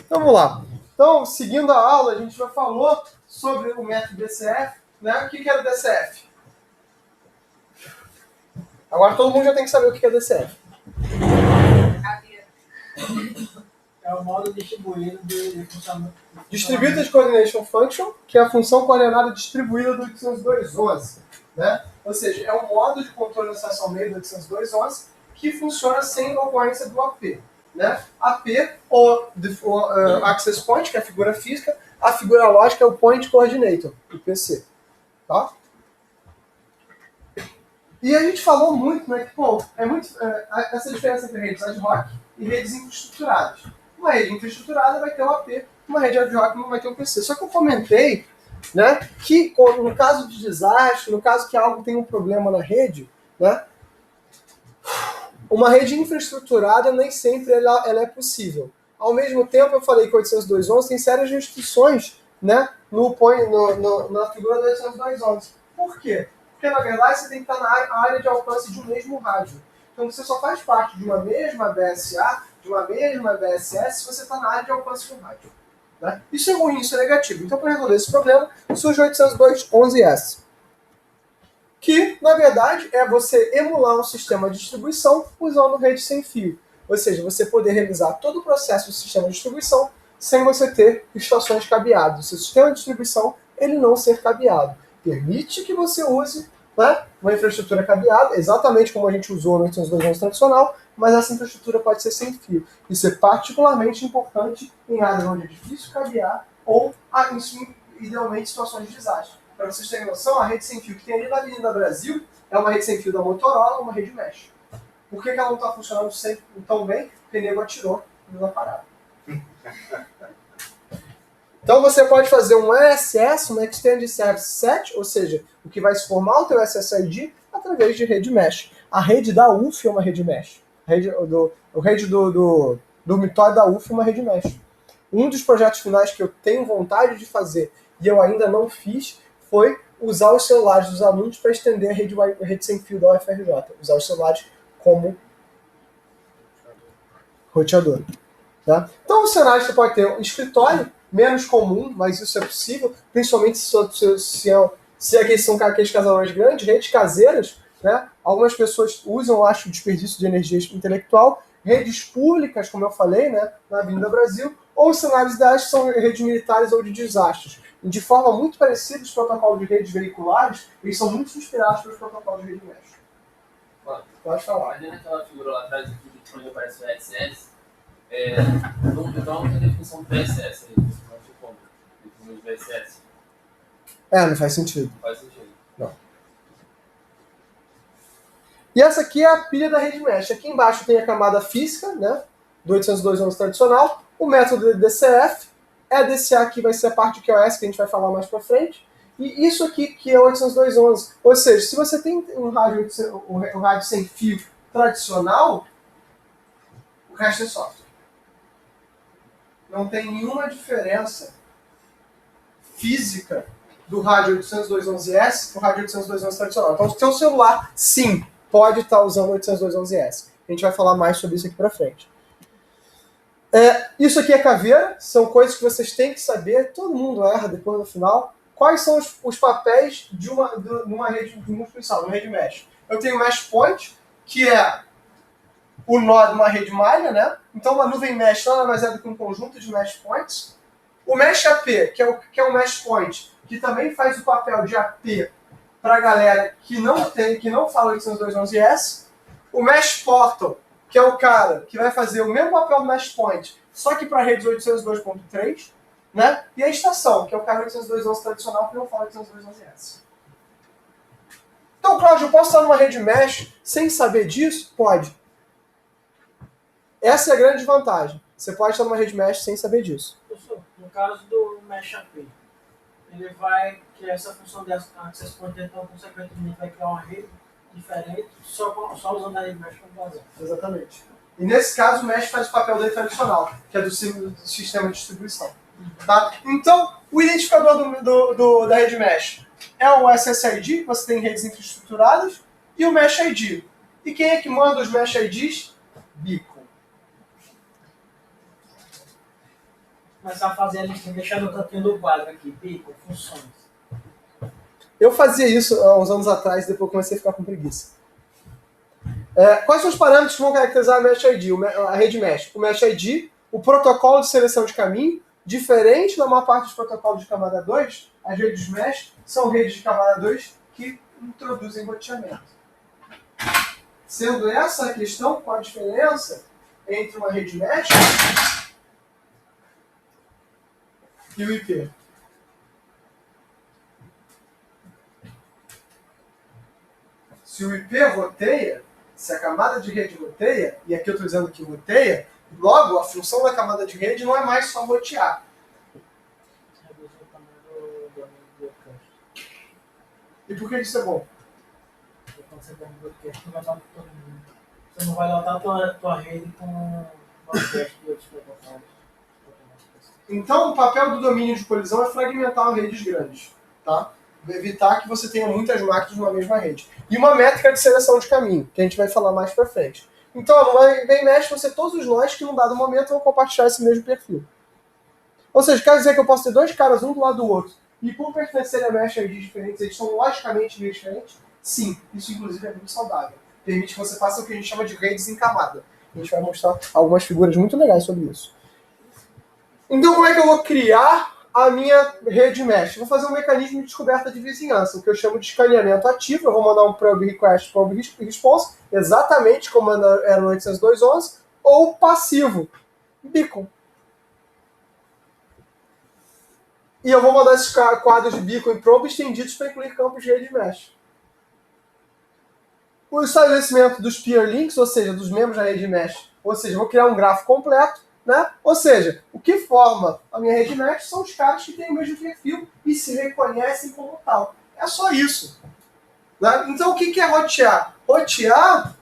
Então vamos lá. Então, seguindo a aula, a gente já falou sobre o método DCF, né? O que era o DCF? Agora todo mundo já tem que saber o que é DCF. É o modo distribuído de funcionamento. Distributed Coordination Function, que é a função coordenada distribuída do 802.11. Né? Ou seja, é um modo de controle de acesso ao meio do 802.11 que funciona sem ocorrência do AP. Né? AP, ou Access Point, que é a figura física, a figura lógica é o Point Coordinator, o PC. Tá? E a gente falou muito, né, que pô, essa diferença entre redes ad hoc e redes infraestruturadas. Uma rede infraestruturada vai ter um AP, uma rede ad hoc não vai ter um PC. Só que eu comentei, né, que no caso de desastre, no caso que algo tem um problema na rede, né, uma rede infraestruturada nem sempre ela é possível. Ao mesmo tempo, eu falei que o 802.11 tem sérias restrições, né, na figura do 802.11. Por quê? Porque, na verdade, você tem que estar na área de alcance de um mesmo rádio. Então, você só faz parte de uma mesma BSA, de uma mesma BSS, se você está na área de alcance do rádio. Né? Isso é ruim, isso é negativo. Então, para resolver esse problema, surge o 802.11s. Que, na verdade, é você emular um sistema de distribuição usando rede sem fio. Ou seja, você poder realizar todo o processo do sistema de distribuição sem você ter estações cabeadas. O seu sistema de distribuição ele não ser cabeado. Permite que você use, né, uma infraestrutura cabeada, exatamente como a gente usou no 802.11 tradicional, mas essa infraestrutura pode ser sem fio. Isso é particularmente importante em áreas onde é difícil cabear ou, idealmente, situações de desastre. Para vocês terem noção, a rede sem fio que tem ali na Avenida Brasil é uma rede sem fio da Motorola, uma rede mesh. Por que ela não está funcionando sempre tão bem? Porque o nego atirou na parada. Então você pode fazer um ESS, um Extended Service Set, ou seja, o que vai se formar o teu SSID através de rede mesh. A rede da UF é uma rede mesh. A rede do dormitório da UF é uma rede mesh. Um dos projetos finais que eu tenho vontade de fazer e eu ainda não fiz foi usar os celulares dos alunos para estender a rede sem fio da UFRJ. Usar os celulares como roteador. Tá? Então, o cenário você pode ter um escritório, menos comum, mas isso é possível, principalmente se aqueles são aqueles casarões grandes, redes caseiras, né? Algumas pessoas usam, eu acho, desperdício de energia intelectual, redes públicas, como eu falei, né, na Avenida Brasil, ou cenários ideais que são redes militares ou de desastres. E de forma muito parecida, os protocolos de redes veiculares, eles são muito inspirados pelos protocolos de rede mesh. Pode falar. Ali naquela figura lá atrás aqui, onde aparece o SS, então não tem definição do VSS aí, não tinha como definir o VSS. Não faz sentido. Não faz sentido. Não. E essa aqui é a pilha da rede mesh. Aqui embaixo tem a camada física, né, do 802.11 tradicional, o método de DCF, a DCA aqui vai ser a parte de QoS que a gente vai falar mais pra frente, e isso aqui que é o 802.11. Ou seja, se você tem um rádio sem fio tradicional, o resto é software. Não tem nenhuma diferença física do rádio 802.11s para o rádio 802.11 tradicional. Então, o seu celular, sim, pode estar usando o 802.11s. A gente vai falar mais sobre isso aqui para frente. Isso aqui é caveira, são coisas que vocês têm que saber, todo mundo erra depois no final. Quais são os papéis de uma rede de multifunção, uma rede mesh? Eu tenho o mesh point, que é o nó de uma rede malha, né? Então uma nuvem mesh nada mais é do que um conjunto de mesh points. O mesh AP, que é um mesh point, que também faz o papel de AP para a galera que não fala 802.11s. O mesh portal, que é o cara que vai fazer o mesmo papel do mesh point, só que para redes 802.3, né? E a estação, que é o cara 802.11 tradicional que não fala 802.11s. Então, Cláudio, eu posso estar numa rede mesh sem saber disso? Pode. Essa é a grande vantagem. Você pode estar numa rede mesh sem saber disso. No caso do Mesh AP, ele vai criar essa função de access point, então, consequentemente, vai criar uma rede diferente, só usando a rede mesh como base. Exatamente. E nesse caso, o mesh faz o papel dele tradicional, que é do sistema de distribuição. Tá? Então, o identificador da rede mesh é o SSID, que você tem em redes infraestruturadas, e o Mesh ID. E quem é que manda os Mesh IDs? Beacon. começar a fazer a listinha, deixar no cantinho do quadro aqui, pico, funções. Eu fazia isso há uns anos atrás e depois comecei a ficar com preguiça. Quais são os parâmetros que vão caracterizar a Mesh ID, a rede Mesh? O Mesh ID, o protocolo de seleção de caminho, diferente da maior parte dos protocolos de camada 2, as redes Mesh são redes de camada 2 que introduzem roteamento. Sendo essa a questão, qual a diferença entre uma rede Mesh e o IP? Se o IP roteia, se a camada de rede roteia, e aqui eu estou dizendo que roteia, logo a função da camada de rede não é mais só rotear. Reduzir o tamanho do broadcast. E por que isso é bom? Porque quando você tem um broadcast, não vai estar todo mundo. Você não vai lotar a tua rede com broadcast de outros protocolos. Então, o papel do domínio de colisão é fragmentar redes grandes, tá? Evitar que você tenha muitas máquinas numa mesma rede. E uma métrica de seleção de caminho, que a gente vai falar mais pra frente. Então, no Bem Mesh, você todos os nós que num dado momento vão compartilhar esse mesmo perfil. Ou seja, quer dizer que eu posso ter dois caras um do lado do outro, e por pertencerem a Mesh IDs diferentes, eles são logicamente diferentes? Sim, isso inclusive é muito saudável. Permite que você faça o que a gente chama de redes em camada. A gente vai mostrar algumas figuras muito legais sobre isso. Então, como é que eu vou criar a minha rede Mesh? Vou fazer um mecanismo de descoberta de vizinhança, o que eu chamo de escaneamento ativo. Eu vou mandar um probe request, probe response, exatamente como era no 802.11, ou passivo, beacon. E eu vou mandar esses quadros de beacon e probe estendidos para incluir campos de rede Mesh. O estabelecimento dos peer links, ou seja, dos membros da rede Mesh, ou seja, eu vou criar um grafo completo, né? Ou seja, o que forma a minha rede Mesh são os caras que têm o mesmo perfil e se reconhecem como tal. É só isso. Né? Então, o que é rotear? Rotear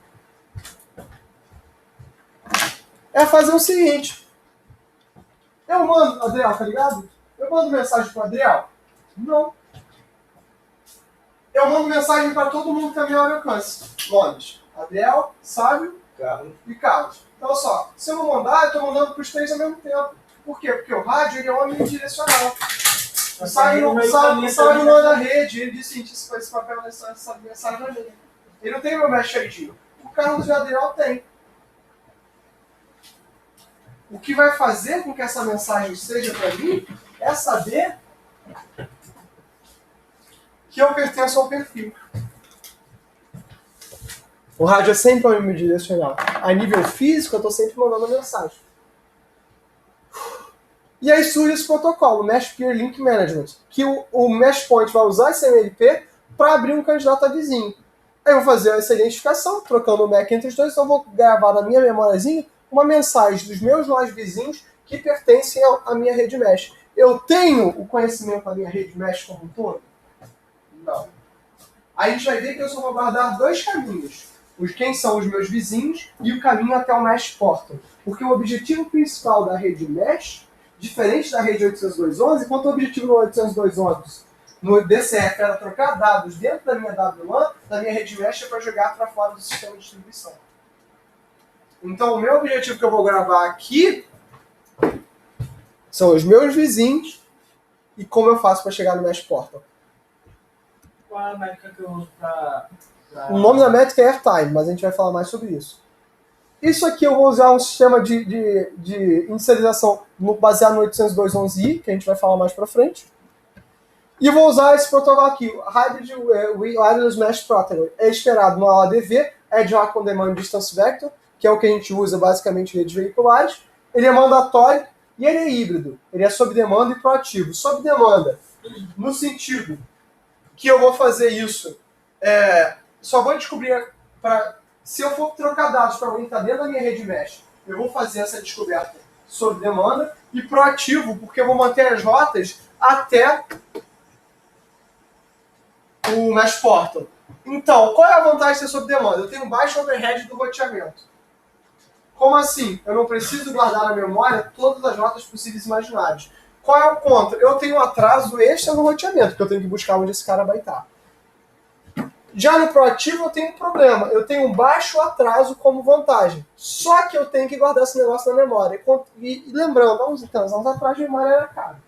é fazer o seguinte. Eu mando, Adriel, tá ligado? Eu mando mensagem pro Adriel? Não. Eu mando mensagem para todo mundo que tá ao meu alcance. Nomes: Adriel, Sábio, Carlos. e Carlos. Então, olha só, se eu não mandar, eu estou mandando para os três ao mesmo tempo. Por quê? Porque o rádio ele é omnidirecional. O Sábio não manda a rede, ele disse esse papel nessa mensagem na rede. Ele não tem meu Mesh ID. O Carlos e o Adriel tem. O que vai fazer com que essa mensagem seja para mim é saber que eu pertenço ao perfil. O rádio é sempre omnidirecional. A nível físico, eu estou sempre mandando mensagem. E aí surge esse protocolo, o Mesh Peer Link Management, que o Mesh Point vai usar esse MLP para abrir um candidato a vizinho. Aí eu vou fazer essa identificação, trocando o MAC entre os dois, então eu vou gravar na minha memóriazinha uma mensagem dos meus nós vizinhos que pertencem à minha rede Mesh. Eu tenho o conhecimento da minha rede Mesh como um todo? Não. Aí a gente vai ver que eu só vou guardar dois caminhos. Quem são os meus vizinhos e o caminho até o Mesh Portal. Porque o objetivo principal da rede Mesh, diferente da rede 802.11, quanto o objetivo no 802.11 no DCF era trocar dados dentro da minha WLAN, da minha rede Mesh é para jogar para fora do sistema de distribuição. Então o meu objetivo que eu vou gravar aqui são os meus vizinhos e como eu faço para chegar no Mesh Portal. Qual é a métrica que eu uso para... O nome da métrica é Airtime, mas a gente vai falar mais sobre isso. Isso aqui eu vou usar um sistema de inicialização baseado no 802.11i, que a gente vai falar mais pra frente. E vou usar esse protocolo aqui, o Hybrid Wireless Mesh Protocol. É esperado no ADV, Ad Hoc On Demand Distance Vector, que é o que a gente usa basicamente em redes veiculares. Ele é mandatório e ele é híbrido. Ele é sob demanda e proativo. Sob demanda, no sentido que eu vou fazer isso... só vou descobrir, se eu for trocar dados para alguém que está dentro da minha rede Mesh, eu vou fazer essa descoberta sob demanda, e proativo, porque eu vou manter as rotas até o Mesh Portal. Então, qual é a vantagem de ser sob demanda? Eu tenho baixo overhead do roteamento. Como assim? Eu não preciso guardar na memória todas as rotas possíveis e imaginárias. Qual é o contra? Eu tenho um atraso extra no roteamento, porque eu tenho que buscar onde esse cara vai estar. Já no proativo eu tenho um problema. Eu tenho um baixo atraso como vantagem. Só que eu tenho que guardar esse negócio na memória. E lembrando, há uns anos atrás, a memória era cara.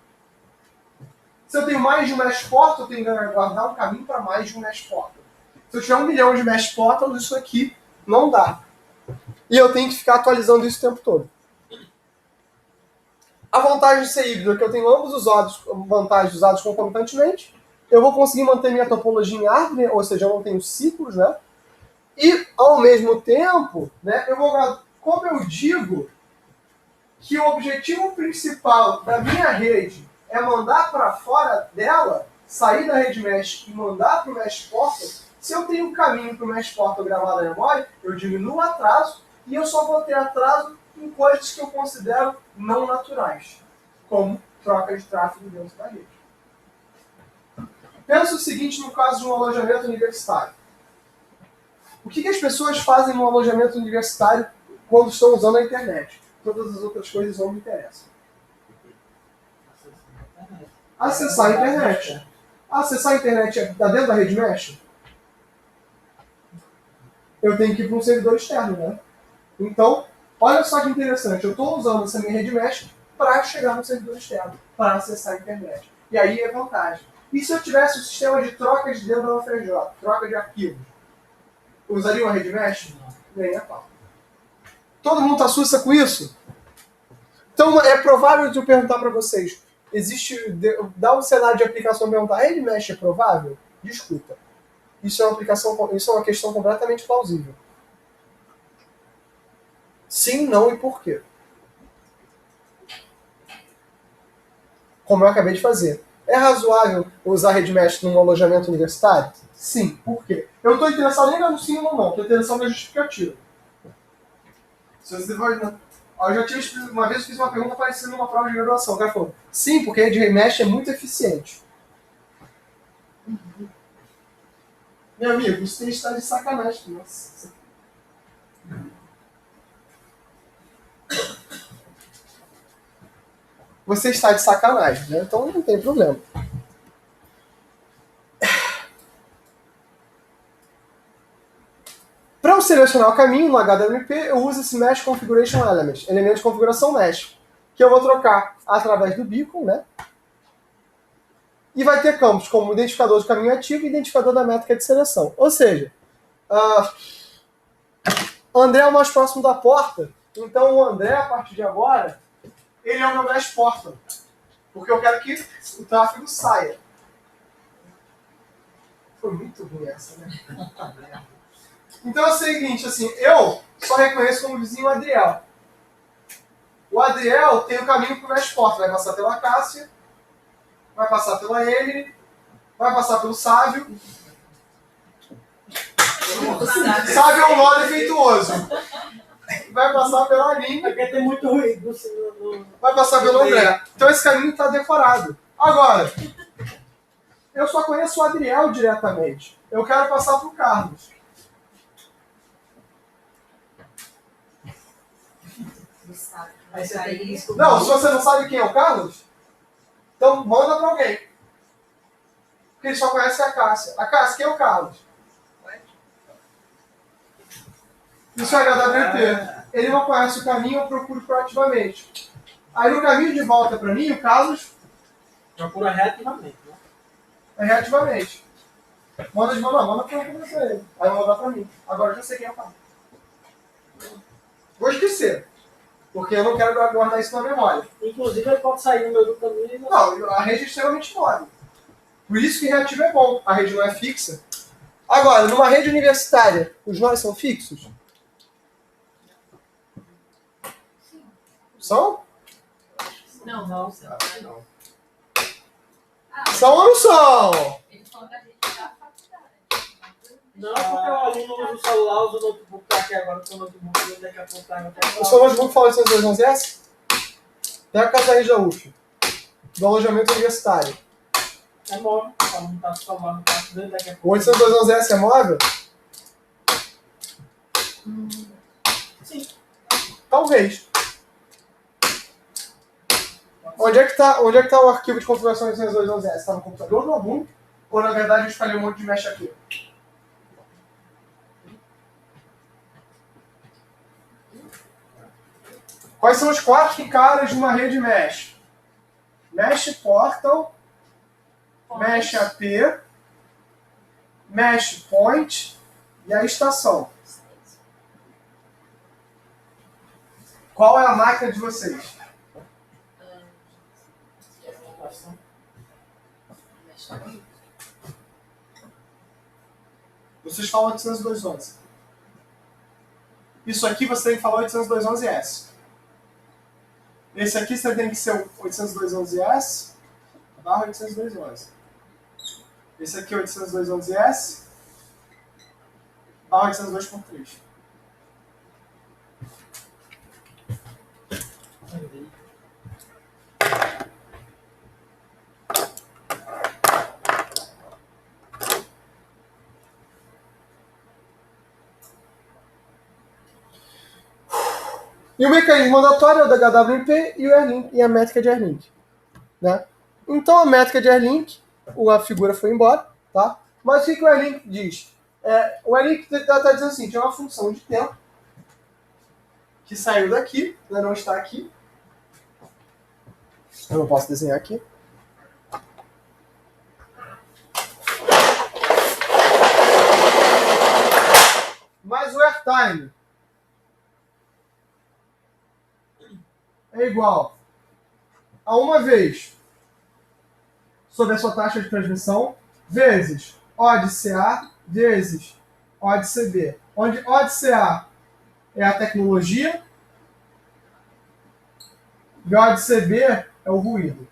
Se eu tenho mais de um mesh portal, eu tenho que guardar um caminho para mais de um mesh portal. Se eu tiver 1 milhão de mesh portals, isso aqui não dá. E eu tenho que ficar atualizando isso o tempo todo. A vantagem de ser híbrido é que eu tenho ambos os vantagens usados concomitantemente. Eu vou conseguir manter minha topologia em árvore, ou seja, eu não tenho ciclos, né? E, ao mesmo tempo, né, como eu digo que o objetivo principal da minha rede é mandar para fora dela, sair da rede mesh e mandar para o mesh portal, se eu tenho um caminho para o mesh portal gravado na memória, eu diminuo o atraso e eu só vou ter atraso em coisas que eu considero não naturais, como troca de tráfego dentro da rede. Pensa o seguinte no caso de um alojamento universitário. O que as pessoas fazem no alojamento universitário quando estão usando a internet? Todas as outras coisas não me interessam. Acessar a internet. Acessar a internet está dentro da rede mesh? Eu tenho que ir para um servidor externo, né? Então, olha só que interessante. Eu estou usando essa minha rede mesh para chegar no servidor externo, para acessar a internet. E aí é vantagem. E se eu tivesse um sistema de trocas dentro da UFRJ, troca de arquivos, usaria uma rede mesh? Nem a pau. Todo mundo está sussa com isso? Então é provável de eu perguntar para vocês, dá um cenário de aplicação e perguntar, rede mesh é provável? Desculpa. Isso é uma questão completamente plausível. Sim, não e por quê? Como eu acabei de fazer. É razoável usar rede mesh num alojamento universitário? Sim. Por quê? Eu não estou interessado nem no sim ou não, estou interessado na justificativa. Eu já tive, uma vez eu fiz uma pergunta parecida numa prova de graduação. O cara falou, sim, porque a rede mesh é muito eficiente. Meu amigo, você tem que estar de sacanagem. Nossa. Você está de sacanagem, né? Então não tem problema. Para eu selecionar o caminho no HWP, eu uso esse Mesh Configuration Element, elemento de configuração mesh, que eu vou trocar através do beacon, né? E vai ter campos como identificador de caminho ativo e identificador da métrica de seleção. Ou seja, André é o mais próximo da porta, então o André, a partir de agora, ele é o meu mesh porta. Porque eu quero que o tráfego saia. Foi muito ruim essa, né? Então é o seguinte, assim, eu só reconheço como vizinho o Adriel. O Adriel tem o caminho para o mesh porta. Vai passar pela Cássia, vai passar pela Emily, vai passar pelo Sávio. Sávio é um nó defeituoso. Vai passar pela Aline. Porque tem muito ruído. Vai passar pelo André. Então esse caminho está decorado. Agora, eu só conheço o Adriel diretamente. Eu quero passar para o Carlos. Não, se você não sabe quem é o Carlos, então manda para alguém. Porque ele só conhece a Cássia. A Cássia, quem é o Carlos? Isso é HWP. Ele não conhece o caminho, eu procuro proativamente. Aí no caminho de volta para mim, o Carlos procura reativamente, né? É reativamente. Manda de volta, manda para ele. Aí vai mandar para mim. Agora eu já sei quem é o Carlos. Vou esquecer. Porque eu não quero guardar isso na memória. Inclusive ele pode sair no meio do caminho e não, a rede é extremamente móvel. Por isso que reativo é bom. A rede não é fixa. Agora, numa rede universitária, os nós são fixos? São? Não. São ou não são? Não, porque o aluno usa o celular, usa o notebook, tá aqui agora com o notebook, e daqui a pouco tá o seu notebook fala de 802.11s? Pega a casa da rede da UF, do alojamento universitário. É móvel, o aluno tá salvando, tá dentro daqui a pouco. O 802.11s é móvel? Sim. Talvez. Onde é que tá o arquivo de configuração 802.11s? Está no computador do Ubuntu? Ou na verdade eu espalhei um monte de mesh aqui? Quais são os 4 caras de uma rede mesh? Mesh Portal, Mesh AP, Mesh Point e a estação. Qual é a máquina de vocês? Vocês falam 802.11. Isso aqui você tem que falar 802.11s. Esse aqui você tem que ser o 802.11s barra 802.11. Esse aqui é 802.11s barra 802.3. E o mecanismo mandatório é o da HWP e o Airlink e a métrica de Airlink. Né? Então a métrica de Airlink, a figura foi embora, tá? Mas o que o Airlink diz? O Airlink está dizendo assim, é uma função de tempo que saiu daqui, né, não está aqui. Eu não posso desenhar aqui. Mas o airtime é igual a uma vez sobre a sua taxa de transmissão vezes O de CA vezes O de CB. Onde O de CA é a tecnologia e O de CB é o ruído.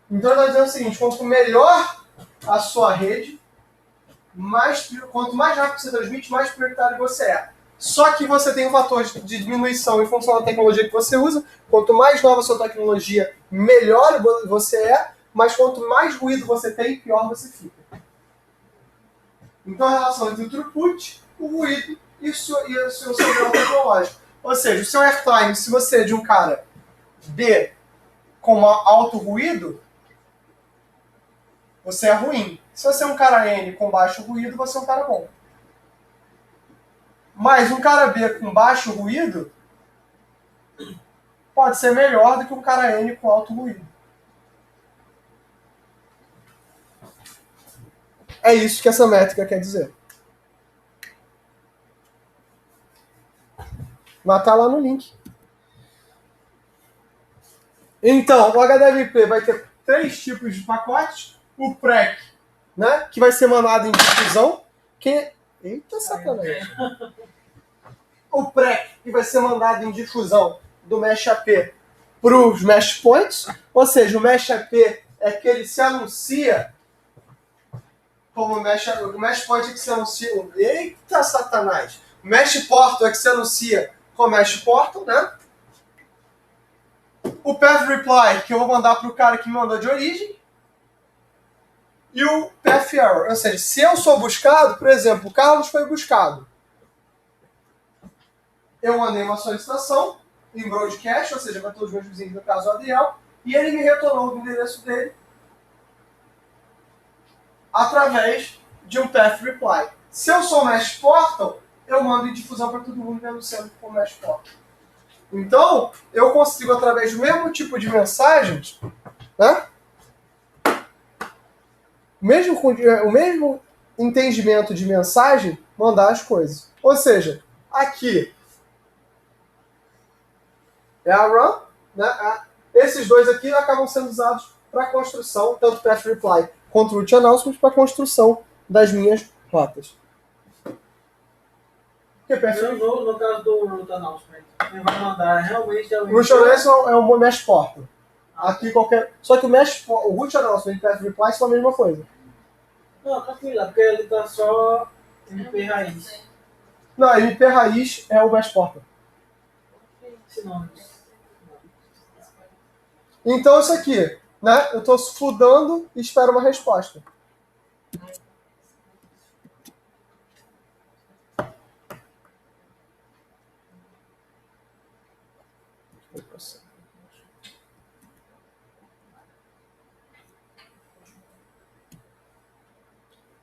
Então nós dizemos o seguinte, quanto melhor a sua rede, quanto mais rápido você transmite, mais prioritário você é. Só que você tem um fator de diminuição em função da tecnologia que você usa. Quanto mais nova a sua tecnologia, melhor você é. Mas quanto mais ruído você tem, pior você fica. Então a relação entre o throughput, o ruído e o seu grau tecnológico. Ou seja, o seu airtime, se você é de um cara B com alto ruído, você é ruim. Se você é um cara N com baixo ruído, você é um cara bom. Mas um cara B com baixo ruído pode ser melhor do que um cara N com alto ruído. É isso que essa métrica quer dizer. Mas tá lá no link. Então, o HWP vai ter 3 tipos de pacotes. O PREC, né, que vai ser mandado em difusão. Eita, sacanagem. O PREC, que vai ser mandado em difusão do Mesh AP para os Mesh Points. Ou seja, o Mesh AP é que ele se anuncia como o Mesh Point é que se anuncia... Eita, satanás! O Mesh Portal é que se anuncia como Mesh Portal, né? O Path Reply, que eu vou mandar para o cara que me mandou de origem. E o Path Error. Ou seja, se eu sou buscado, por exemplo, o Carlos foi buscado. Eu mandei uma solicitação em broadcast, ou seja, para todos os meus vizinhos, no caso o Adriel, e ele me retornou o endereço dele através de um Path Reply. Se eu sou Mesh Portal, eu mando em difusão para todo mundo, mesmo sendo como Mesh Portal. Então, eu consigo, através do mesmo tipo de mensagens, né? O mesmo entendimento de mensagem, mandar as coisas. Ou seja, aqui é a run, né? Esses dois aqui acabam sendo usados para a construção, tanto Path Reply quanto Route Announcement, para a construção das minhas rotas. No caso do Route Announcement, quem vai mandar realmente é o Route Announcement é o Mesh Portal. Aqui qualquer... Só que o Route Announcement e o Path Reply são a mesma coisa. Não, tranquilo, porque ele tá só MP raiz. Não, MP raiz é o Mesh Portal. Então isso aqui, né? Eu estou fludando e espero uma resposta.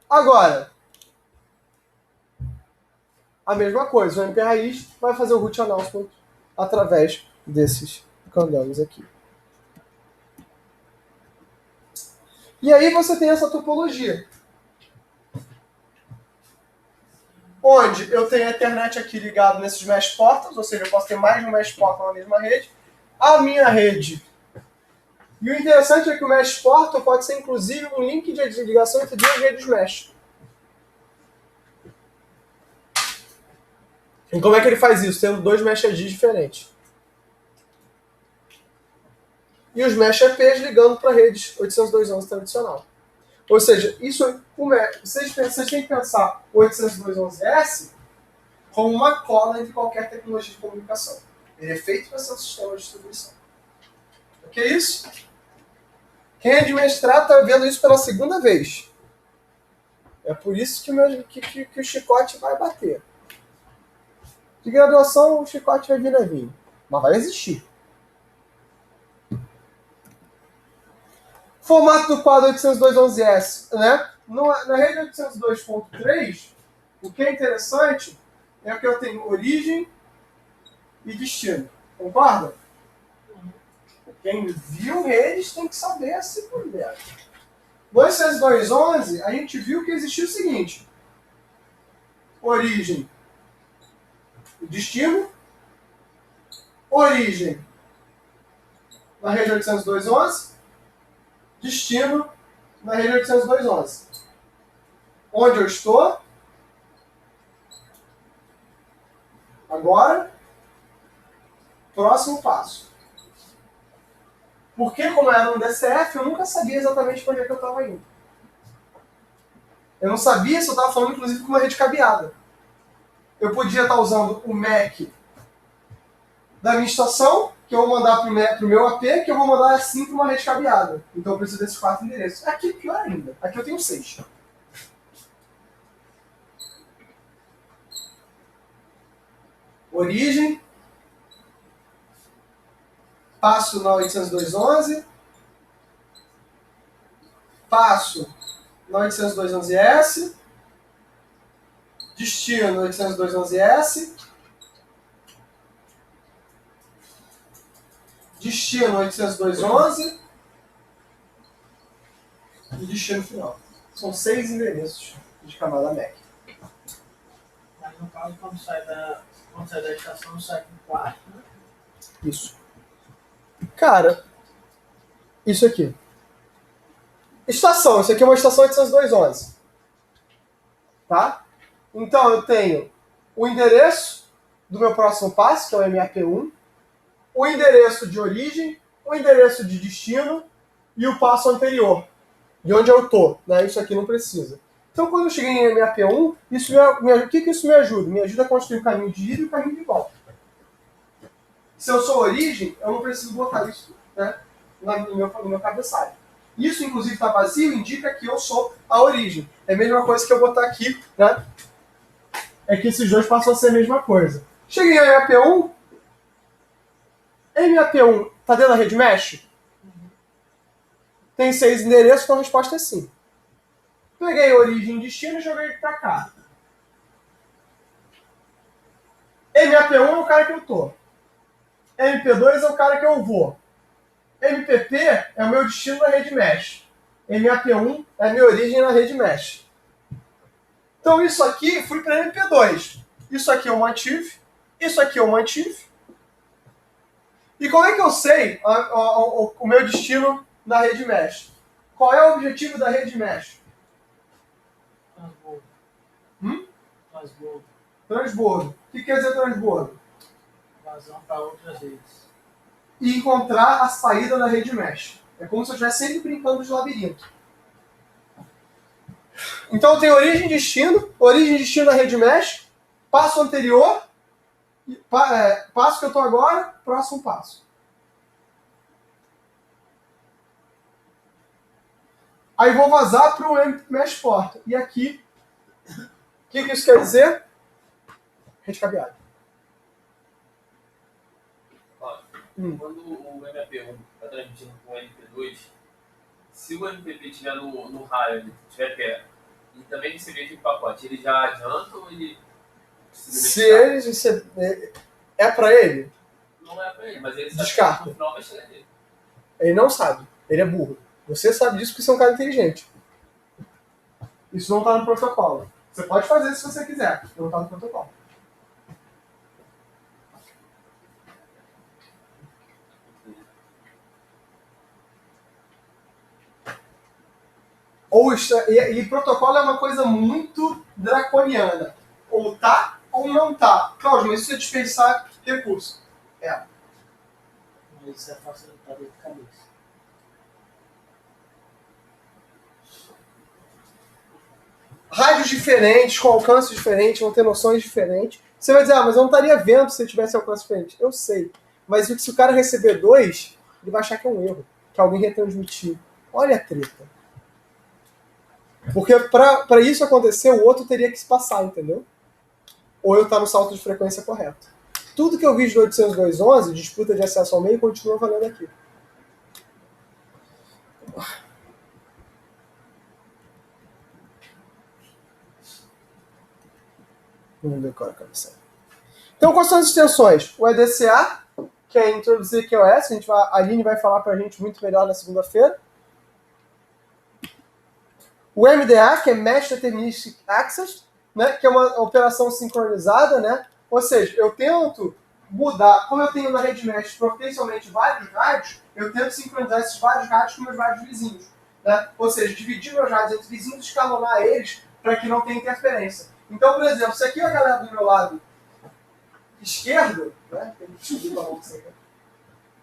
Agora, a mesma coisa, o MP raiz vai fazer o route announcement através desses candangos aqui. E aí você tem essa topologia, onde eu tenho a Ethernet aqui ligado nesses mesh portals, ou seja, eu posso ter mais de um mesh portal na mesma rede. A minha rede. E o interessante é que o mesh portal pode ser inclusive um link de ligação entre duas redes mesh. E como é que ele faz isso? Tendo dois mesh IDs diferentes. E os mesh EPs ligando para a rede 802.11 tradicional. Ou seja, isso, vocês têm que pensar o 802.11s como uma cola entre qualquer tecnologia de comunicação. Ele é feito para ser um sistema de distribuição. O que é isso? Quem é de mestrado está vendo isso pela segunda vez. É por isso que o chicote vai bater. De graduação, o chicote vai vir a vir. Mas vai existir. Formato do quadro 802.11s, né? Na rede 802.3, o que é interessante é que eu tenho origem e destino. Concorda? Quem viu redes tem que saber esse problema. No 802.11, a gente viu que existia o seguinte: origem e destino, origem na rede 802.11, destino na rede 802.11. Onde eu estou? Agora, próximo passo. Porque, como era um DCF, eu nunca sabia exatamente para onde é que eu estava indo. Eu não sabia se eu estava falando, inclusive, com uma rede cabeada. Eu podia estar usando o MAC da minha estação, que eu vou mandar para o meu AP, que eu vou mandar assim para uma rede cabeada. Então eu preciso desses 4 endereços. Aqui, pior ainda. Aqui eu tenho 6. Origem. Passo na 802.11. Passo na 802.11s. Destino 802.11s. Destino 802.11. E destino final. São 6 endereços de camada MAC. Mas no caso, quando sai da estação, sai com 4, né? Isso. Cara, isso aqui. Estação. Isso aqui é uma estação 802.11. Tá? Então eu tenho o endereço do meu próximo passo, que é o MAP1, o endereço de origem, o endereço de destino e o passo anterior, de onde eu estou. Né? Isso aqui não precisa. Então, quando eu cheguei em MAP1, o que isso me ajuda? Me ajuda a construir o caminho de ida e o caminho de volta. Se eu sou origem, eu não preciso botar isso, né, no meu cabeçalho. Isso, inclusive, está vazio, indica que eu sou a origem. É a mesma coisa que eu botar aqui, né? É que esses dois passam a ser a mesma coisa. Cheguei em MAP1. MAP1 está dentro da rede mesh? Tem 6 endereços, então a resposta é sim. Peguei origem e destino e joguei para cá. MAP1 é o cara que eu tô. MP2 é o cara que eu vou. MPP é o meu destino na rede mesh. MAP1 é a minha origem na rede mesh. Então isso aqui fui para MP2. Isso aqui eu mantive. Isso aqui eu mantive. E como é que eu sei o meu destino na rede mesh? Qual é o objetivo da rede mesh? Transbordo. Transbordo. Transbordo. O que quer dizer transbordo? Vazão para outras redes. E encontrar a saída da rede mesh. É como se eu estivesse sempre brincando de labirinto. Então eu tenho origem e destino na rede mesh, passo anterior, passo que eu estou agora, próximo passo. Aí vou vazar para o mesh porta. E aqui, o que isso quer dizer? Rede cabeada. Quando o MAP1 está transmitindo com o MP2, se o MPP estiver no raio, ele estiver perto, e também receber aquele pacote, ele já adianta ou ele... Se ele é para ele? não é pra ele, mas ele sabe Descarta. que no final vai chegar nele. Ele não sabe. Ele é burro. Você sabe disso porque você é um cara inteligente. Isso não está no protocolo. Você pode fazer se você quiser. Não está no protocolo. E protocolo é uma coisa muito draconiana. Ou tá ou não tá. Cláudio, mas isso é dispensar recurso. É. Mas isso é facilitar dor de cabeça. Rádios diferentes, com alcance diferente, vão ter noções diferentes. Você vai dizer, mas eu não estaria vendo se eu tivesse alcance diferente. Eu sei. Mas se o cara receber 2, ele vai achar que é um erro. Que alguém retransmitiu. Olha a treta. Porque para isso acontecer, o outro teria que se passar, entendeu? Ou eu estar no salto de frequência correto. Tudo que eu vi de 802.11, disputa de acesso ao meio, continua valendo aqui. Vamos ver qual é a cabeça. Então, quais são as extensões? O EDCA, que é introduzir QoS, a Aline vai falar pra gente muito melhor na segunda-feira. O MDA, que é Mesh Deterministic Access, né, que é uma operação sincronizada, né? Ou seja, eu tento mudar, como eu tenho na rede mesh potencialmente vários rádios, eu tento sincronizar esses vários rádios com meus vários vizinhos. Né? Ou seja, dividir meus rádios entre vizinhos e escalonar eles para que não tenha interferência. Então, por exemplo, se aqui a galera do meu lado esquerdo, né,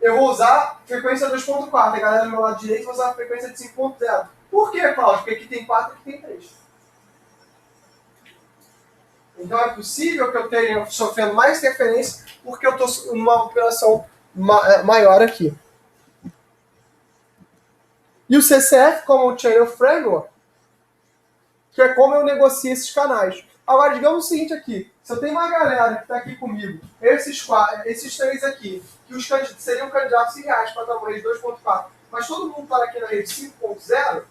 eu vou usar frequência 2.4, a galera do meu lado direito vai usar a frequência de 5.0. Por que, Cláudio? Porque aqui tem 4 e aqui tem 3. Então é possível que eu tenha sofrendo mais interferência porque eu estou numa operação maior aqui. E o CCF, como o Channel Framework, que é como eu negocio esses canais. Agora, digamos o seguinte aqui. Se eu tenho uma galera que está aqui comigo, esses 3 aqui, que os seriam candidatos ideais para dar uma rede 2.4, mas todo mundo está aqui na rede 5.0,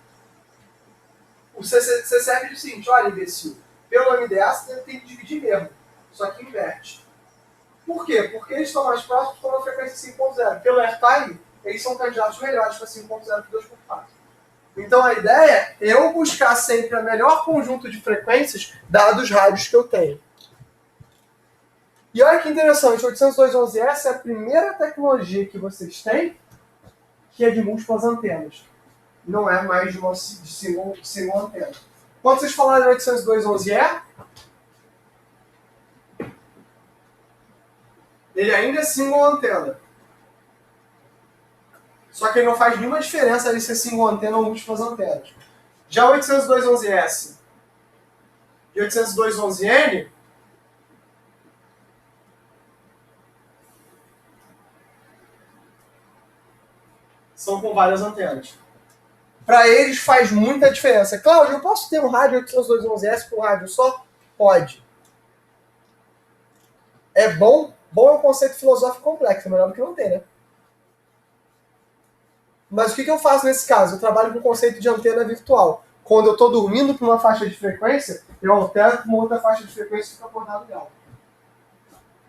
o CCF diz o seguinte, olha, imbecil, pelo MDA você tem que dividir mesmo, só que inverte. Por quê? Porque eles estão mais próximos, estão na frequência 5.0. Pelo airtime, eles são candidatos melhores para 5.0 que 2.4. Então a ideia é eu buscar sempre o melhor conjunto de frequências dados os rádios que eu tenho. E olha que interessante, o 802.11s é a primeira tecnologia que vocês têm que é de múltiplas antenas. Não é mais de uma single antena. Quando vocês falarem 802.11e, ele ainda é single antena. Só que ele não faz nenhuma diferença ele ser single antena ou múltiplas antenas. Já o 802.11s e 802.11n são com várias antenas. Para eles faz muita diferença. Cláudio, eu posso ter um rádio 802.11s com um rádio só? Pode. É bom? Bom é um conceito filosófico complexo, melhor do que não ter, né? Mas o que eu faço nesse caso? Eu trabalho com o conceito de antena virtual. Quando eu estou dormindo para uma faixa de frequência, eu altero para uma outra faixa de frequência e fico acordado dela.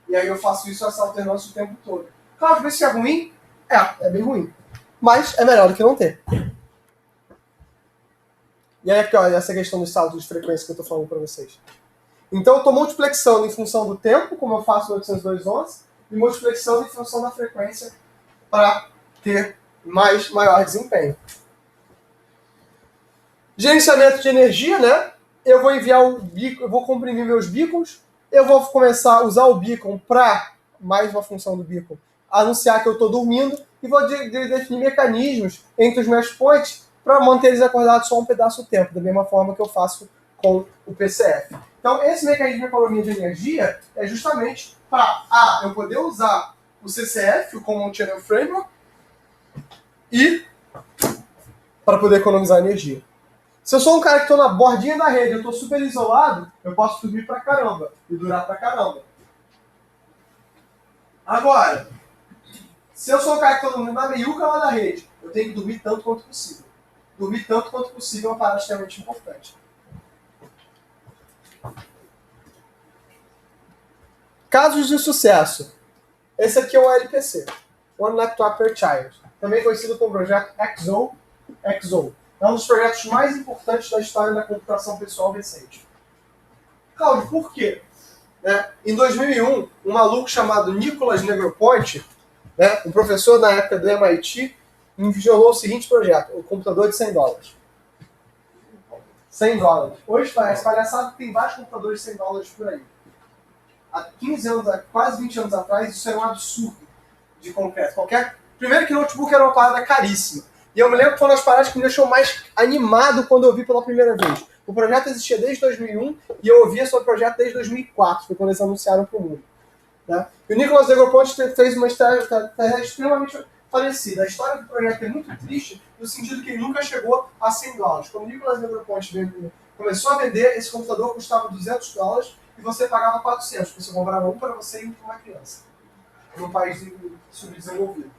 E aí eu faço isso, essa alternância o tempo todo. Claro, isso é ruim? É bem ruim. Mas é melhor do que não ter. E aí aqui, olha, essa questão dos saltos de frequência que eu estou falando para vocês. Então eu estou multiplexando em função do tempo, como eu faço no 802.11, e multiplexando em função da frequência para ter maior desempenho. Gerenciamento de energia, né? Eu vou enviar o beacon, eu vou comprimir meus beacons, eu vou começar a usar o beacon para, mais uma função do beacon, anunciar que eu estou dormindo e vou definir mecanismos entre os mesh points para manter eles acordados só um pedaço do tempo, da mesma forma que eu faço com o PCF. Então, esse mecanismo de economia de energia é justamente para eu poder usar o CCF, o Common Channel Framework, e para poder economizar energia. Se eu sou um cara que estou na bordinha da rede, eu estou super isolado, eu posso subir pra caramba e durar pra caramba. Agora, se eu sou um cara que estou dormindo na meiuca lá da rede, eu tenho que dormir tanto quanto possível. Dormir tanto quanto possível é uma parada extremamente importante. Casos de sucesso. Esse aqui é o LPC, One Laptop per Child, também conhecido como projeto XO. É um dos projetos mais importantes da história da computação pessoal recente. Cláudio, por quê? Em 2001, um maluco chamado Nicholas Negroponte, um professor na época do MIT, envisionou o seguinte projeto, o computador de $100. $100. Hoje parece palhaçada que tem vários computadores de $100 por aí. Há 15 anos, quase 20 anos atrás, isso era um absurdo de concreto. Primeiro que notebook era uma parada caríssima. E eu me lembro que foi uma das paradas que me deixou mais animado quando eu vi pela primeira vez. O projeto existia desde 2001 e eu ouvia sobre o projeto desde 2004, foi quando eles anunciaram para o mundo. E o Nicholas Negroponte fez uma história extremamente parecida. A história do projeto é muito triste, no sentido que ele nunca chegou a $100. Quando o Nicholas Negroponte começou a vender, esse computador custava $200 e você pagava 400, porque você comprava um para você e um para uma criança. Num país subdesenvolvido.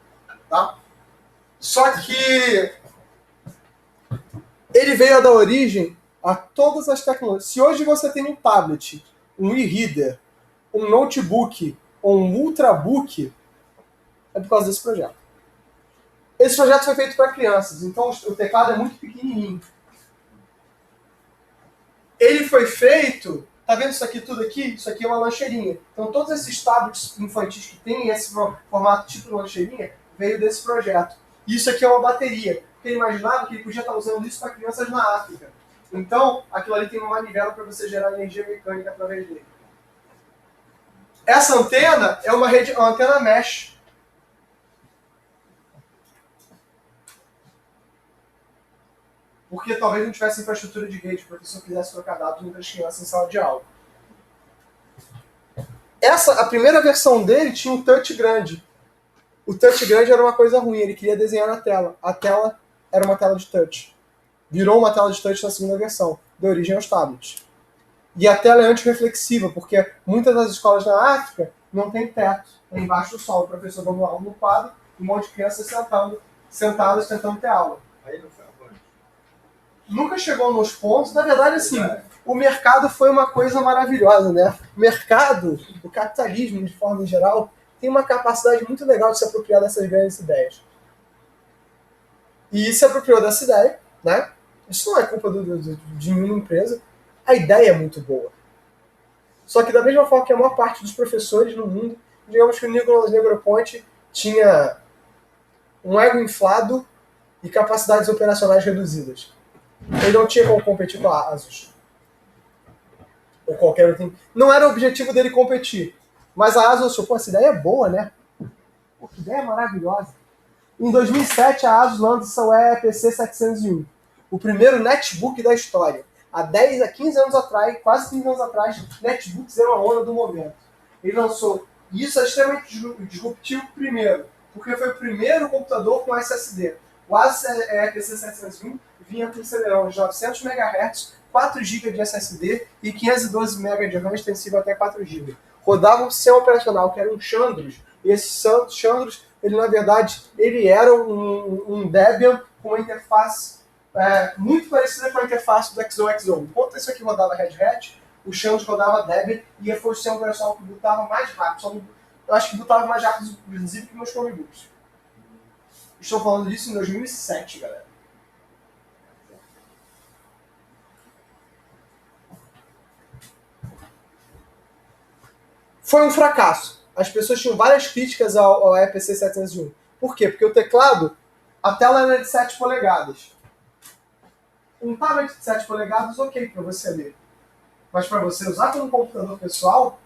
Tá? Só que ele veio a dar origem a todas as tecnologias. Se hoje você tem um tablet, um e-reader, um notebook ou um ultrabook, é por causa desse projeto. Esse projeto foi feito para crianças, então o teclado é muito pequenininho. Ele foi feito, tá vendo isso aqui tudo aqui? Isso aqui é uma lancheirinha. Então todos esses tablets infantis que tem esse formato tipo de lancheirinha, veio desse projeto. E isso aqui é uma bateria, porque ele imaginava que ele podia estar usando isso para crianças na África. Então, aquilo ali tem uma manivela para você gerar energia mecânica através dele. Essa antena é uma antena mesh. Porque talvez não tivesse infraestrutura de rede, o professor quisesse trocar dados entre as crianças em sala de aula. A primeira versão dele tinha um touch grande. O touch grande era uma coisa ruim, ele queria desenhar na tela. A tela era uma tela de touch. Virou uma tela de touch na segunda versão, deu origem aos tablets. E a tela é antirreflexiva, porque muitas das escolas na África não tem teto. É embaixo do sol, o professor dando aula no quadro, um monte de crianças sentadas tentando ter aula. Aí não foi agora. Nunca chegou nos pontos, na verdade, assim, o mercado foi uma coisa maravilhosa, né? O mercado, o capitalismo, de forma geral, tem uma capacidade muito legal de se apropriar dessas grandes ideias. E se apropriou dessa ideia, né? Isso não é culpa de nenhuma empresa. A ideia é muito boa. Só que da mesma forma que a maior parte dos professores no mundo, digamos que o Nicholas Negroponte tinha um ego inflado e capacidades operacionais reduzidas. Ele não tinha como competir com a ASUS. Ou qualquer outro. Não era o objetivo dele competir. Mas a ASUS achou, pô, essa ideia é boa, né? Pô, que ideia maravilhosa. Em 2007, a ASUS lança o EPC 701. O primeiro netbook da história. Há 10 a 15 anos atrás, quase 15 anos atrás, netbooks eram a onda do momento. Ele lançou. E isso é extremamente disruptivo primeiro, porque foi o primeiro computador com SSD. O ASUS EPC 701 vinha com acelerão de 900 MHz, 4 GB de SSD e 512 MB de RAM extensível até 4 GB. Rodava um sistema operacional que era um Chandra's, e esse Chandra's, ele na verdade, ele era um Debian com uma interface muito parecida com a interface do XOXO. Enquanto isso aqui rodava Red Hat, o Chandra's rodava Debian e foi o sistema operacional que bootava mais rápido. Eu acho que bootava mais rápido, inclusive, que meus Chromebooks. Estou falando disso em 2007, galera. Foi um fracasso. As pessoas tinham várias críticas ao EPC 701. Por quê? Porque o teclado, a tela era de 7 polegadas. Um tablet de 7 polegadas, ok para você ler. Mas para você usar como computador pessoal,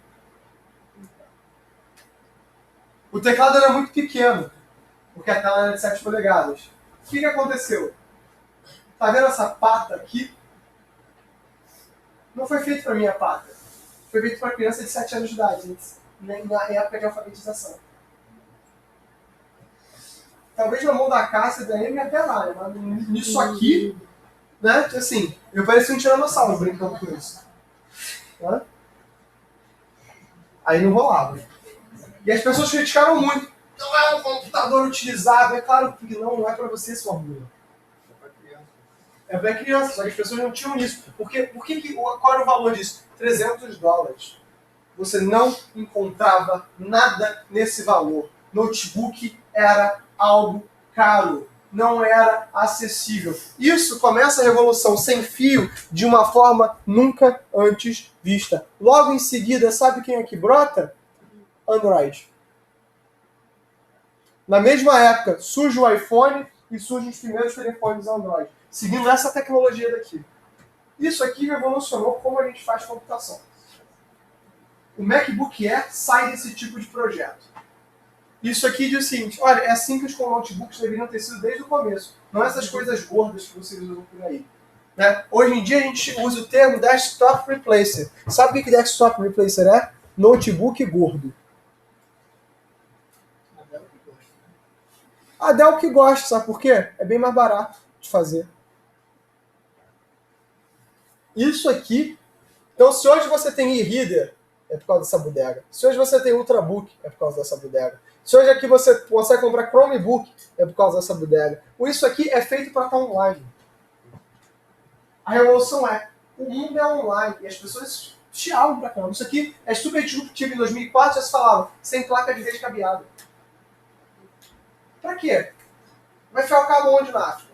o teclado era muito pequeno, porque a tela era de 7 polegadas. O que aconteceu? Tá vendo essa pata aqui? Não foi feito para minha pata. Foi feito para criança de 7 anos de idade, na época de alfabetização. Talvez na mão da Cássia daí até lá, né? Mas nisso aqui, né? Assim, eu parecia um tiranossauro brincando com isso. Né? Aí não rolava. E as pessoas criticaram muito. Não é um computador utilizável. É claro que não é para você, sua rua. É para criança, só que as pessoas não tinham isso. Qual era o valor disso? $300. você não encontrava nada nesse valor. Notebook era algo caro, não era acessível. Isso começa a revolução sem fio de uma forma nunca antes vista. Logo em seguida, sabe quem é que brota? Android. Na mesma época, surge o iPhone e surgem os primeiros telefones Android, seguindo essa tecnologia daqui. Isso aqui revolucionou como a gente faz computação. O MacBook Air sai desse tipo de projeto. Isso aqui diz o seguinte, olha, é simples como notebooks deveriam ter sido desde o começo. Não essas coisas gordas que vocês usam por aí. Né? Hoje em dia a gente usa o termo desktop replacer. Sabe o que desktop replacer é? Notebook gordo. A Dell que gosta, sabe por quê? É bem mais barato de fazer. Isso aqui... Então, se hoje você tem e-reader, é por causa dessa bodega. Se hoje você tem Ultrabook, é por causa dessa bodega. Se hoje aqui você consegue comprar Chromebook, é por causa dessa bodega. Isso aqui é feito para estar online. A revolução é, o mundo é online e as pessoas chialam pra caramba. Isso aqui é super disruptivo. Em 2004 já se falava, sem placa de rede cabeada. Pra quê? Vai enfiar o cabo onde na África?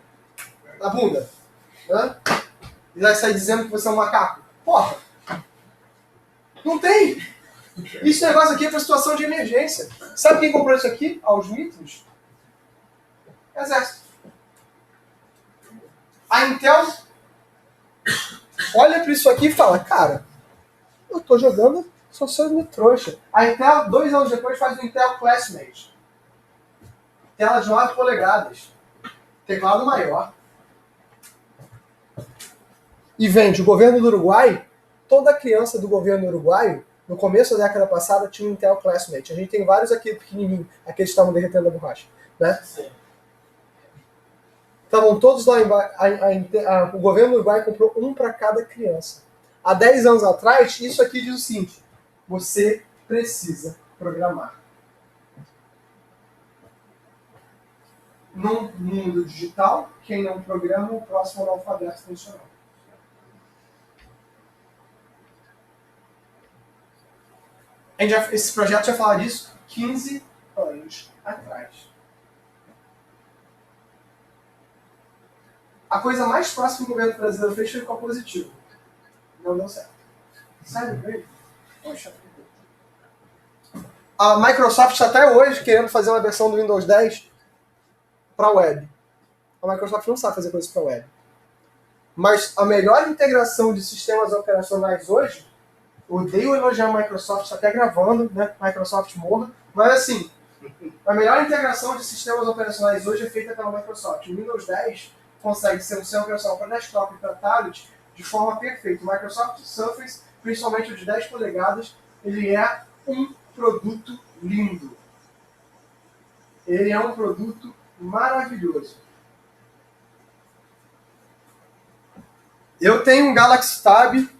Na bunda? Hã? E vai sair dizendo que você é um macaco? Porra! Não tem! Esse negócio aqui é para situação de emergência. Sabe quem comprou isso aqui? Aos mitos? Exército. A Intel olha para isso aqui e fala, cara, eu tô jogando, só sou de trouxa. A Intel, 2 anos depois, faz o Intel Classmate. Tela de 9 polegadas. Teclado maior. E vende o governo do Uruguai. Toda criança do governo uruguaio, no começo da década passada, tinha um Intel Classmate. A gente tem vários aqui pequenininhos, aqueles que estavam derretendo a borracha. Né? Sim. Estavam todos lá embaixo. O governo do Uruguai comprou um para cada criança. Há 10 anos atrás, isso aqui diz o seguinte: você precisa programar. No mundo digital, quem não programa, o próximo analfabeto funcional. Esse projeto já fala disso 15 anos atrás. A coisa mais próxima que o governo brasileiro fez foi com a Positivo. Não deu certo. Sério, veio? Poxa. A Microsoft está até hoje querendo fazer uma versão do Windows 10 para a web. A Microsoft não sabe fazer coisas para a web. Mas a melhor integração de sistemas operacionais hoje, eu odeio elogiar a Microsoft, até gravando, né? Microsoft morra. Mas assim, a melhor integração de sistemas operacionais hoje é feita pela Microsoft. O Windows 10 consegue ser um sistema operacional para desktop e para tablet de forma perfeita. O Microsoft Surface, principalmente o de 10 polegadas, ele é um produto lindo. Ele é um produto maravilhoso. Eu tenho um Galaxy Tab.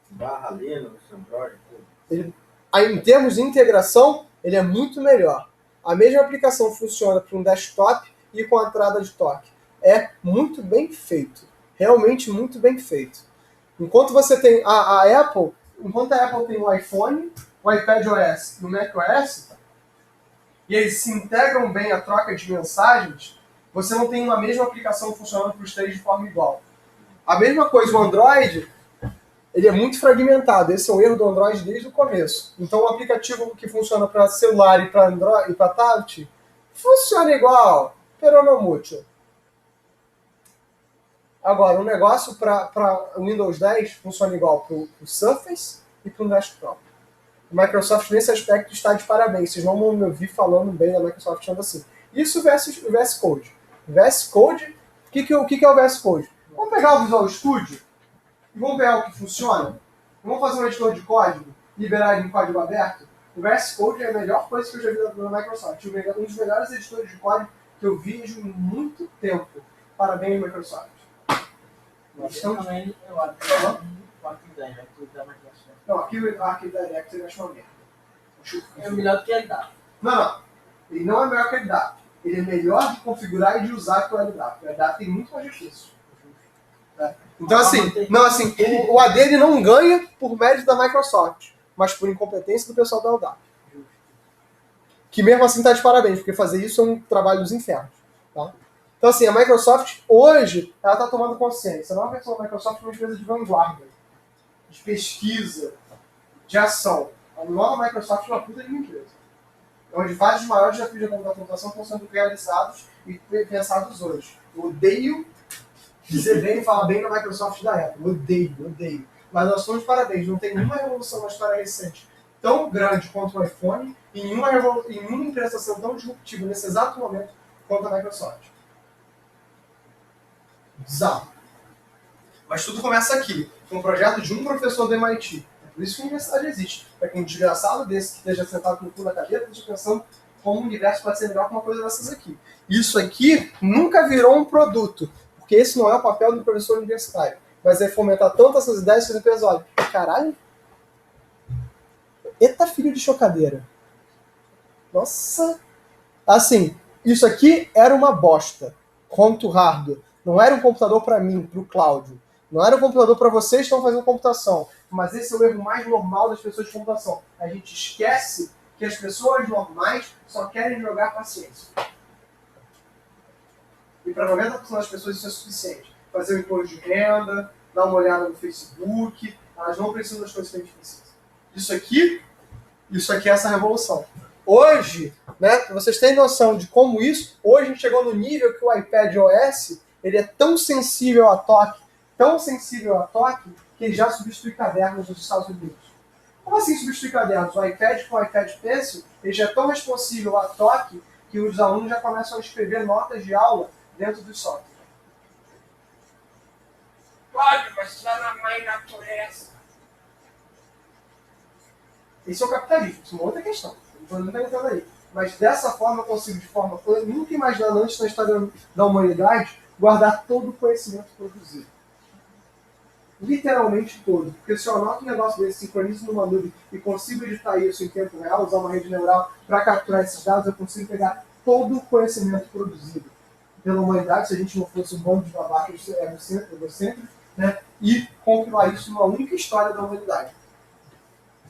Barra Linux, Android, tudo. Em termos de integração, ele é muito melhor. A mesma aplicação funciona para um desktop e com a entrada de toque. É muito bem feito. Realmente muito bem feito. Enquanto você tem a Apple, enquanto a Apple tem o iPhone, o iPadOS e o macOS, e eles se integram bem a troca de mensagens, você não tem uma mesma aplicação funcionando para os três de forma igual. A mesma coisa, o Android, ele é muito fragmentado. Esse é o erro do Android desde o começo. Então, o aplicativo que funciona para celular e para Android e para tablet funciona igual, pero no mucho. Agora, o negócio para o Windows 10 funciona igual para o Surface e para o desktop. A Microsoft, nesse aspecto, está de parabéns. Vocês não vão me ouvir falando bem da Microsoft achando assim. Isso versus o VS Code. VS Code, o que é o VS Code? Vamos pegar o Visual Studio e vamos pegar o que funciona. Vamos fazer um editor de código, liberar ele em código aberto. O VS Code é a melhor coisa que eu já vi na Microsoft. Um dos melhores editores de código que eu vejo em muito tempo. Parabéns, Microsoft. Também eu acho que é o Arquivo da Microsoft. Não, aqui o Arquivo Direct eu acho uma merda. É melhor do que ele dá. Não. Ele não é melhor que o LDAP. Ele é melhor de configurar e de usar que o LDAP. O LDAP tem muito mais difícil. Então, assim, o AD ele não ganha por mérito da Microsoft. mas por incompetência do pessoal da LDAP. Que mesmo assim está de parabéns, porque fazer isso é um trabalho dos infernos. Tá? Então, assim, a Microsoft, hoje, ela está tomando consciência. A nova versão da Microsoft é uma empresa de vanguarda, de pesquisa, de ação. A nova Microsoft é uma puta de uma empresa. Onde vários maiores desafios da computação estão sendo realizados e pensados hoje. Eu odeio dizer bem e falar bem da Microsoft da Apple. Odeio. Mas nós somos de parabéns. Não tem nenhuma revolução na história recente tão grande quanto o iPhone e nenhuma empresa sendo tão disruptiva nesse exato momento quanto a Microsoft. Bizarro. Mas tudo começa aqui, com um projeto de um professor do MIT. É por isso que a universidade existe. Para que um desgraçado desse que esteja sentado com o cu na cadeira esteja pensando como o universo pode ser melhor com uma coisa dessas aqui. Isso aqui nunca virou um produto, porque esse não é o papel do professor universitário. Mas é fomentar tanto essas ideias que as empresas olham, caralho, eita filho de chocadeira. Nossa. Assim, isso aqui era uma bosta. Quanto hardware. Não era um computador para mim, para o Cláudio. Não era um computador para vocês que estão fazendo computação. Mas esse é o erro mais normal das pessoas de computação. A gente esquece que as pessoas normais só querem jogar paciência. E para 90% das pessoas isso é suficiente. Fazer o imposto de renda, dar uma olhada no Facebook, elas não precisam das coisas que a gente precisa. Isso aqui é essa revolução. Hoje, né, para vocês terem noção de como isso, hoje a gente chegou no nível que o iPad OS ele é tão sensível a toque, que ele já substitui cadernos nos Estados Unidos. Como assim substitui cadernos? O iPad com o iPad Pencil ele já é tão responsível a toque que os alunos já começam a escrever notas de aula dentro do software. Pode, mas está na mãe natureza. Esse é o capitalismo, isso é uma outra questão. Não está entrando aí. Mas dessa forma eu consigo, de forma que eu nunca imaginado antes na história da humanidade, guardar todo o conhecimento produzido. Literalmente todo. Porque se eu anoto um negócio desse, sincronizo numa nuvem e consigo editar isso em tempo real, usar uma rede neural para capturar esses dados, eu consigo pegar todo o conhecimento produzido pela humanidade, se a gente não fosse um bando de babacas egocêntricos, né, e compilar isso numa única história da humanidade.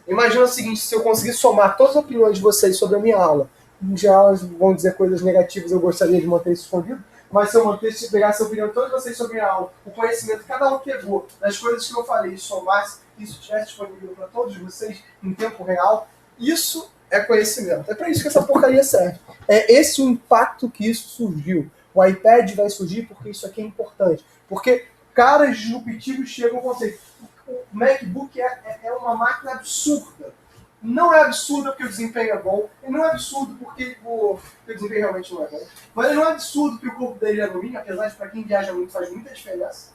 Imagina o seguinte, se eu conseguir somar todas as opiniões de vocês sobre a minha aula, em geral elas vão dizer coisas negativas, eu gostaria de manter isso escondido, mas se eu pegasse a opinião de todos vocês sobre a aula, o conhecimento que cada um pegou, das coisas que eu falei, e somasse, isso estivesse disponível para todos vocês em tempo real, isso é conhecimento. É para isso que essa porcaria serve. É esse o impacto que isso surgiu. O iPad vai surgir porque isso aqui é importante. Porque caras disruptivos chegam com conceito. O MacBook é uma máquina absurda. Não é absurda porque o desempenho é bom, e não é absurdo porque o desempenho realmente não é bom, mas não é absurdo que o corpo dele é alumínio, apesar de para quem viaja muito faz muita diferença.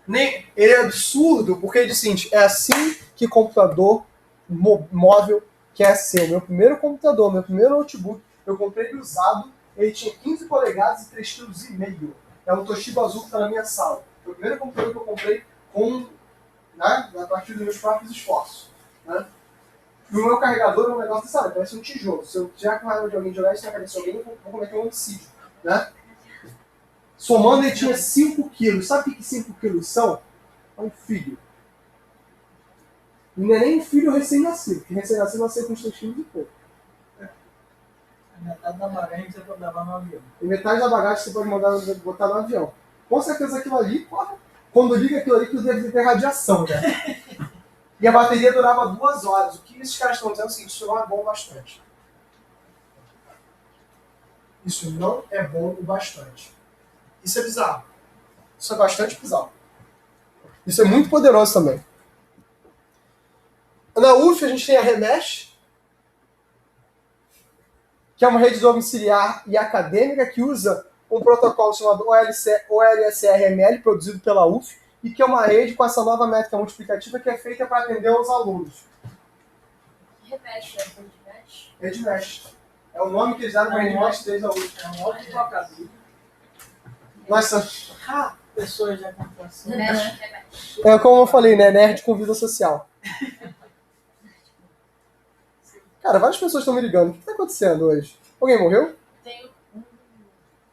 Nem, ele é absurdo porque ele diz assim, é assim que computador móvel quer ser. Meu primeiro computador, meu primeiro notebook, eu comprei ele usado, ele tinha 15 polegadas e 3,5 kg. É um Toshiba azul que está na minha sala. Foi o primeiro computador que eu comprei a partir dos meus próprios esforços. Né? E o meu carregador é um negócio, sabe, parece um tijolo. Se eu tiver com raiva de alguém jogar isso na cabeça de alguém, eu vou cometer um homicídio. Né? Somando, ele tinha 5 quilos. Sabe o que 5 quilos são? É um filho. E não é nem um filho recém-nascido, porque recém-nascido nasceu com uns 3 quilos e pouco. Metade da bagagem você pode levar no avião. E metade da bagagem você pode botar no avião. Com certeza aquilo ali, porra, quando liga aquilo ali, que deve ter radiação, né? E a bateria durava 2 horas. O que esses caras estão dizendo é o seguinte, isso não é bom o bastante. Isso não é bom o bastante. Isso é bizarro. Isso é bastante bizarro. Isso é muito poderoso também. Na UF a gente tem a Remesh, que é uma rede domiciliar e acadêmica que usa um protocolo chamado OLSRML, produzido pela UF, e que é uma rede com essa nova métrica multiplicativa que é feita para atender os alunos. Repete, Redmesh. Redmesh. É o nome que eles deram para Redmesh desde a UF. É um ótimo trocadilho. Nossa, Pessoas já computação. Remesh. é como eu falei, né? Nerd com vida social. Cara, várias pessoas estão me ligando. O que está acontecendo hoje? Alguém morreu? Tem um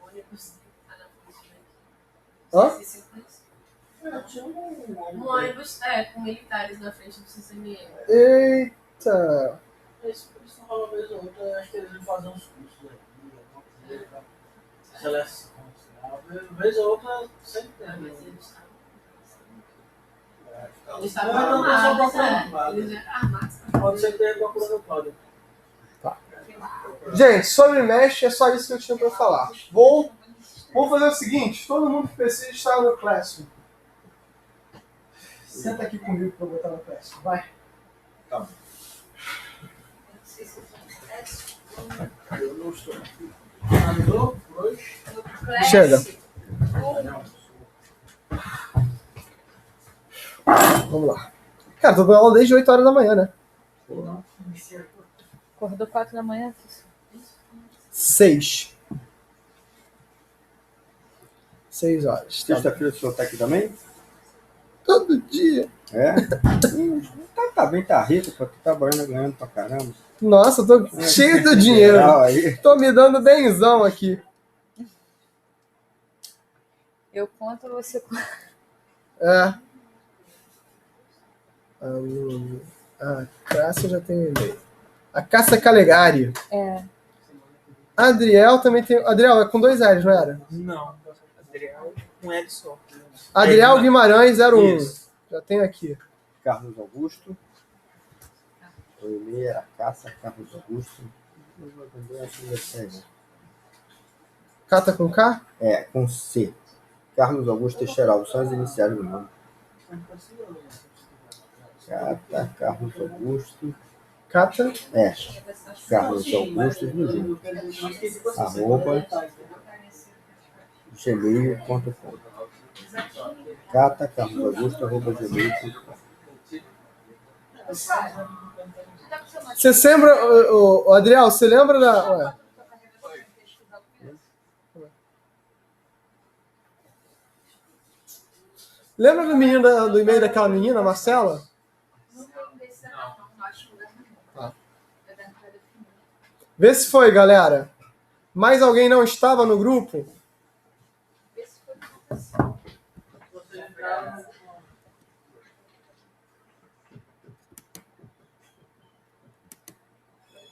ônibus na frente. Hã? tinha Um ônibus, com militares na frente do CCMM. Eita! Isso não rola vez ou outra, eu acho que eles vão fazer uns cursos aqui, seleção, vez ou outra sempre tem. Mas eles Eles estavam não armados, armados. eles eram armados. Pode ser que tenha procurando o código. Gente, sobre Mesh é só isso que eu tinha pra falar. Vamos fazer o seguinte: todo mundo que precisa estar no Classroom. Senta aqui comigo pra eu botar no Classroom. Vai. Eu não estou aqui. Finalizou por hoje? Chega. Vamos lá. Cara, tô dando aula desde 8 horas da manhã, né? Acordou 4 da manhã? 6. 6 horas. Tá. Sexta-feira o senhor tá aqui também? Todo dia. É? Tá bem, tá rico, pô. Tá trabalhando, ganhando pra caramba. Nossa, eu tô cheio do dinheiro. Legal aí. Tô me dando benzão aqui. Eu conto, você conta. É. A Cássia já tem e-mail. A Cássia Calegari. É. Adriel também tem. Adriel, é com 2 L's, não era? Não, Adriel com L só. Adriel Guimarães 01. Isso. Já tem aqui. Carlos Augusto. O e-mail era Caça Carlos Augusto. Acho que vai ser, né? Cata com K? É, com C. Carlos Augusto Teixeira Alves, são as iniciais do nome. Cata Carlos Augusto. Cata. É, Carlos Augusto do junto. Arroba gmail.com. Cata Carlos Augusto arroba gmail.com. Você lembra, o Adriel, você lembra da. Ué. Lembra do menino do e-mail daquela menina, Marcela? Vê se foi, galera. Mais alguém não estava no grupo? Vocês entraram